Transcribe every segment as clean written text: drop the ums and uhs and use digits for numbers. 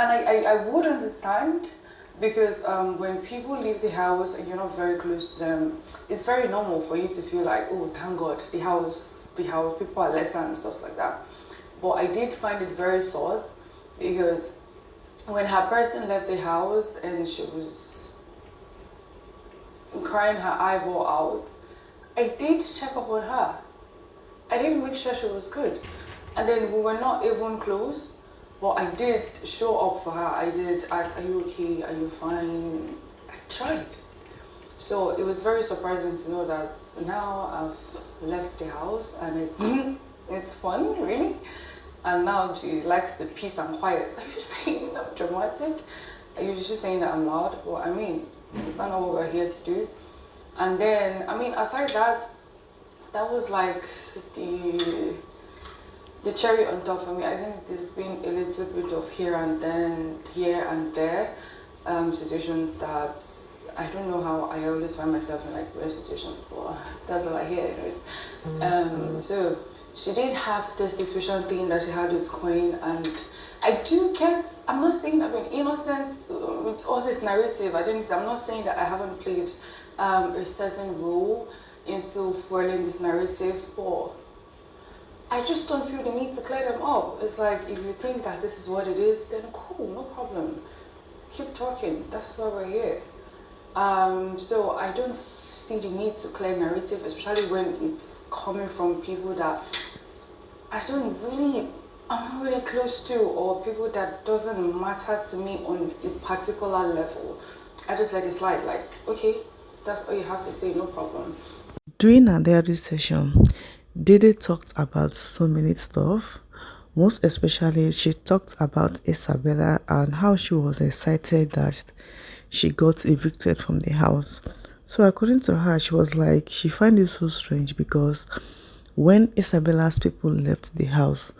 And I would understand because when people leave the house and you're not very close to them, it's very normal for you to feel like, oh, thank God, the house, people are lesser and stuff like that. But I did find it very sauce because when her person left the house and she was crying her eyeball out, I did check up on her. I didn't make sure she was good. And then we were not even close, but I did show up for her. I did ask, are you okay? Are you fine? I tried. So it was very surprising to know that now I've left the house and it's, it's fun, really. And now she likes the peace and quiet. Are you saying I'm dramatic? Are you just saying that I'm loud? Well, I mean, it's not what we're here to do. And then, I mean, aside that, that was like the cherry on top for me. I think there's been a little bit of here and there situations that I don't know how I always find myself in like weird situations, but that's all I hear anyways. So she did have the situation thing that she had with Koyin, and I do get, I'm not saying I've been innocent with all this narrative. I'm not saying that I haven't played a certain role into foiling this narrative, but I just don't feel the need to clear them up. It's like, if you think that this is what it is, then cool, no problem. Keep talking, that's why we're here. So I don't see the need to clear narrative, especially when it's coming from people that I'm not really close to, or people that doesn't matter to me on a particular level. I just let it slide, like, okay, that's all you have to say, no problem. During our diary session, Dede talked about so many stuff. Most especially, she talked about Isabella and how she was excited that she got evicted from the house. So according to her, she was like, she find it so strange because when Isabella's people left the house,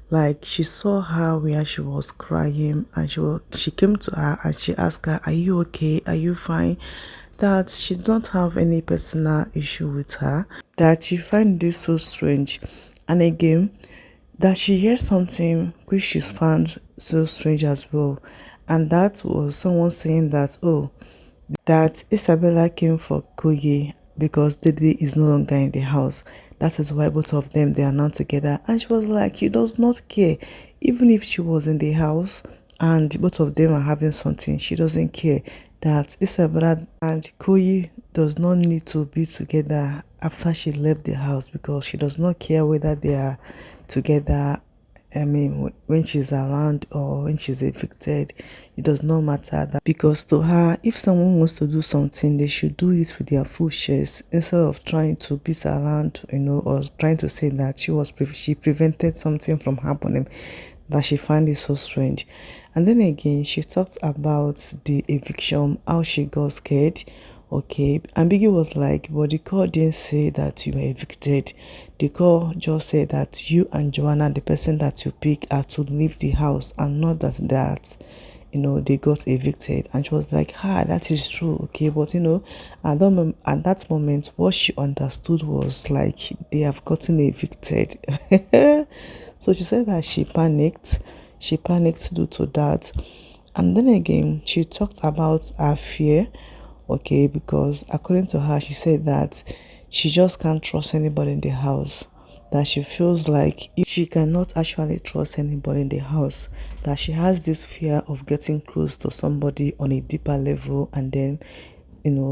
like she saw her where she was crying, and she came to her and she asked her, are you okay? Are you fine? That she don't have any personal issue with her, that she find this so strange. And again, that she hears something which she found so strange as well. And that was someone saying that, oh, that Isabella came for Koyi because Dede is no longer in the house. That is why both of them, they are not together. And she was like, she does not care. Even if she was in the house and both of them are having something, she doesn't care. That Isabella and Koyi does not need to be together after she left the house, because she does not care whether they are together. I mean, when she's around or when she's evicted, it does not matter, that because to her, if someone wants to do something, they should do it with their full chest instead of trying to beat around, or trying to say that she prevented something from happening. That she found it so strange. And then again, she talked about the eviction, how she got scared. Okay, and Biggie was like, but the court didn't say that you were evicted. The court just said that you and Joanna, the person that you pick, are to leave the house, and not that they got evicted. And she was like, that is true, okay, but at that moment, what she understood was like they have gotten evicted. So she said that she panicked. She panicked due to that. And then again, she talked about her fear. Okay, because according to her, she said that she just can't trust anybody in the house. That she feels like if she cannot actually trust anybody in the house, that she has this fear of getting close to somebody on a deeper level, and then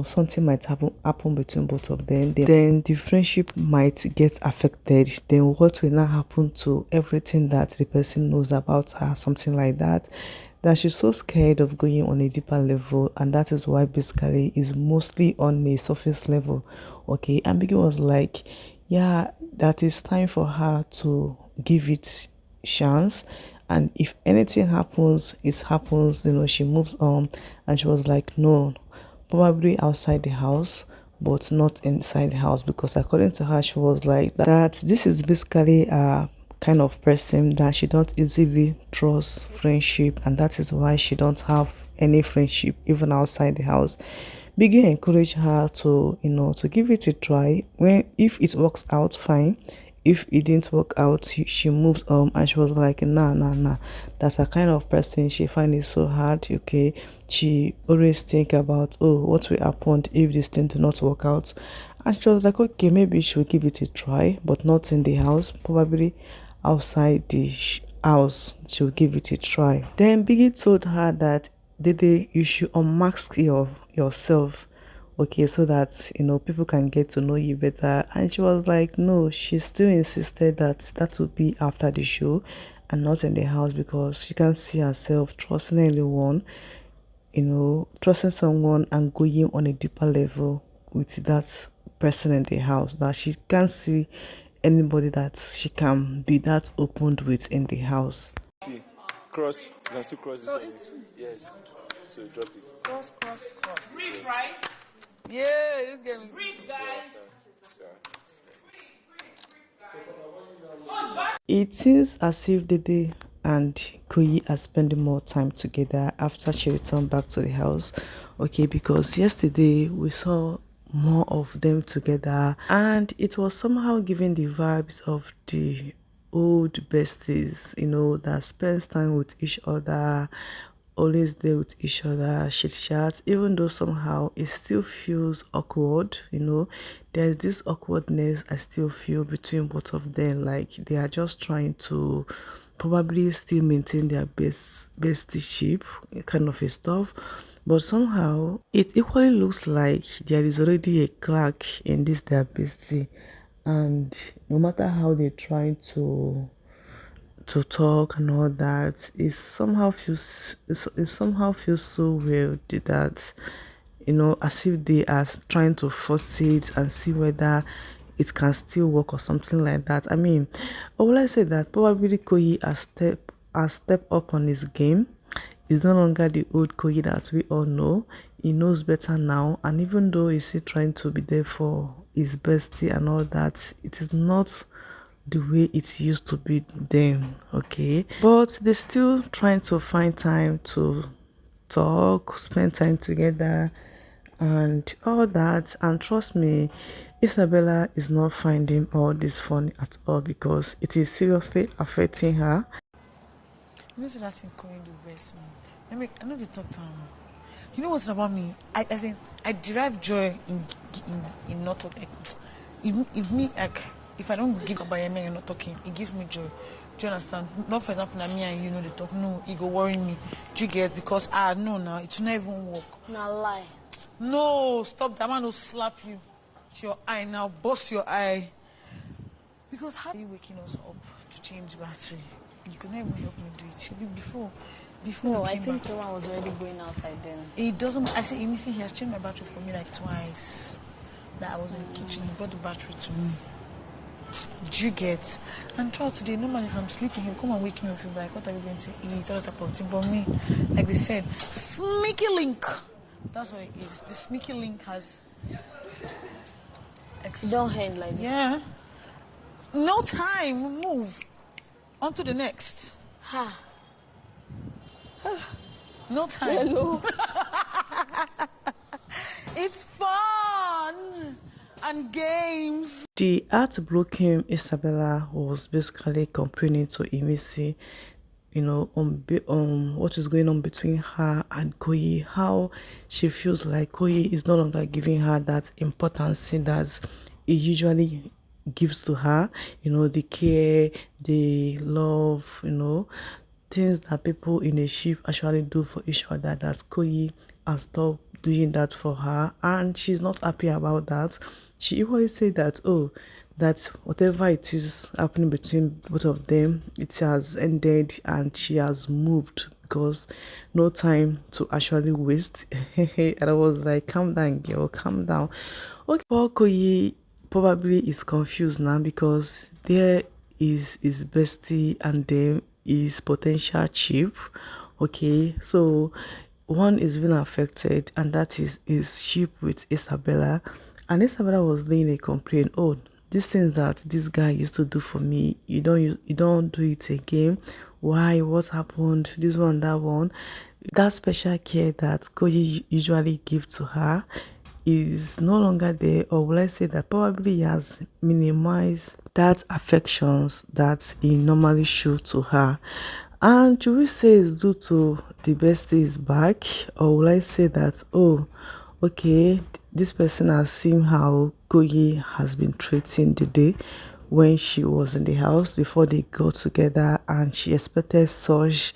something might happen between both of them. Then the friendship might get affected. Then what will now happen to everything that the person knows about her, something like that. That she's so scared of going on a deeper level, and that is why basically is mostly on a surface level. Okay, and Biggie was like, yeah, that is time for her to give it chance, and if anything happens, it happens. She moves on. And she was like, no, probably outside the house, but not inside the house, because according to her, she was like that this is basically a kind of person that she don't easily trust friendship, and that is why she don't have any friendship even outside the house. Biggie encouraged her to to give it a try. When if it works out, fine. if it didn't work out, she moved and she was like, nah. That's a kind of person. She find it so hard. Okay, she always think about, oh, what will happen if this thing do not work out. And she was like, okay, maybe she'll give it a try, but not in the house, probably outside the house she'll give it a try. Then Biggie told her that, Dede, you should unmask yourself, okay, so that people can get to know you better. And she was like, no, she still insisted that that would be after the show and not in the house, because she can't see herself trusting anyone, trusting someone and going on a deeper level with that person in the house, that she can't see anybody that she can be that opened with in the house. See, cross, you can still cross this one. Yes. So drop it. Cross. Reach, yes. Right? Yeah, this game is reach, guys. It seems as if Dede and Koyi are spending more time together after she returned back to the house. Okay, because yesterday we saw more of them together and it was somehow giving the vibes of the old besties, that spends time with each other, always there with each other, chit chat, even though somehow it still feels awkward. There's this awkwardness I still feel between both of them, like they are just trying to probably still maintain their bestship kind of a stuff, but somehow it equally looks like there is already a crack in this their bestie, and no matter how they try to talk and all that, it somehow feels so weird that as if they are trying to force it and see whether it can still work or something like that. I mean, or will I say that probably Koyi has step up on his game. He's no longer the old Koyi that we all know. He knows better now, and even though he's still trying to be there for his bestie and all that, it is not the way it used to be then, okay? But they're still trying to find time to talk, spend time together and all that. And trust me, Isabella is not finding all this funny at all, because it is seriously affecting her. You know, so that thing Koyin do verse me. I know they talk to him. You know what's about me? I derive joy in not talking. If I don't give about and you're not talking, it gives me joy. Do you understand? Not for example, me and you know they talk. No, it go worry me. Do you get? Because I know now it's not even work. Nah, lie. No, stop. That man will slap you. To your eye now, bust your eye. Because how are you waking us up to change battery? You could not even help me do it. Before. No, I think the one was already going outside then. It doesn't. I said, you see, he has changed my battery for me like twice. That I was in the kitchen. He brought the battery to me. Do you get? And throughout today, normally if I'm sleeping, he'll come and wake me up. He'll be like, what are we going to eat? All that type of thing. But me, like they said, sneaky link. That's what it is. The sneaky link has. Don't end like this. Yeah. No time. Move. On to the next. Ha. No time. Hello. It's fun and games. The heartbroken Isabella was basically complaining to Emisi, on what is going on between her and Koyi, how she feels like Koyi is no longer giving her that importance that he usually gives to her, the care, the love, things that people in a ship actually do for each other, that Koyi has stopped doing that for her, and she's not happy about that. She equally said that, that whatever it is happening between both of them, it has ended and she has moved, because no time to actually waste. And I was like, calm down, girl, calm down. Okay, poor Koyi probably is confused now, because there is his bestie and then his potential chief. Okay, so one is being affected, and that is his ship with Isabella. And Isabella was laying a complaint, these things that this guy used to do for me, you don't do it again. Why? What happened? This one, that one. That special care that Koyi usually gives to her is no longer there, or will I say that probably he has minimized that affections that he normally showed to her. And should we say it's due to the bestie is back, or will I say that, oh, okay, this person has seen how Koyi has been treating Dede when she was in the house before they got together, and she expected such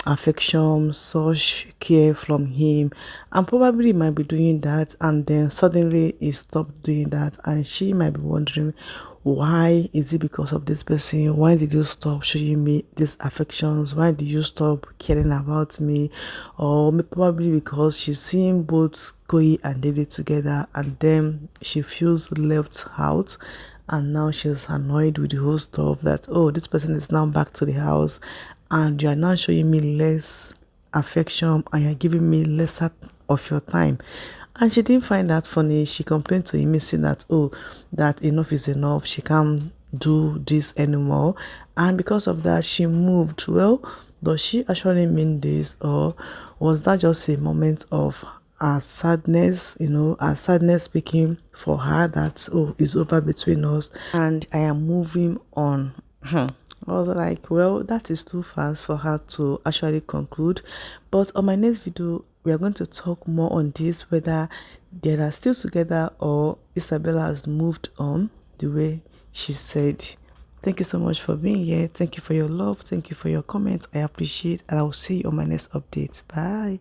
affection, such care from him, and probably might be doing that, and then suddenly he stopped doing that, and she might be wondering, why is it because of this person? Why did you stop showing me these affections? Why did you stop caring about me? Or probably because she's seeing both Koyi and Dede together, and then she feels left out, and now she's annoyed with the whole stuff that, oh, this person is now back to the house and you are now showing me less affection and you're giving me lesser of your time. And she didn't find that funny. She complained to him, saying that, oh, that enough is enough, she can't do this anymore, and because of that she moved. Well, does she actually mean this, or was that just a moment of our sadness, our sadness speaking for her that, oh, it's over between us and I am moving on? I was like, well, that is too fast for her to actually conclude. But on my next video, we are going to talk more on this, whether they are still together or Isabella has moved on the way she said. Thank you so much for being here. Thank you for your love. Thank you for your comments. I appreciate, and I will see you on my next update. Bye.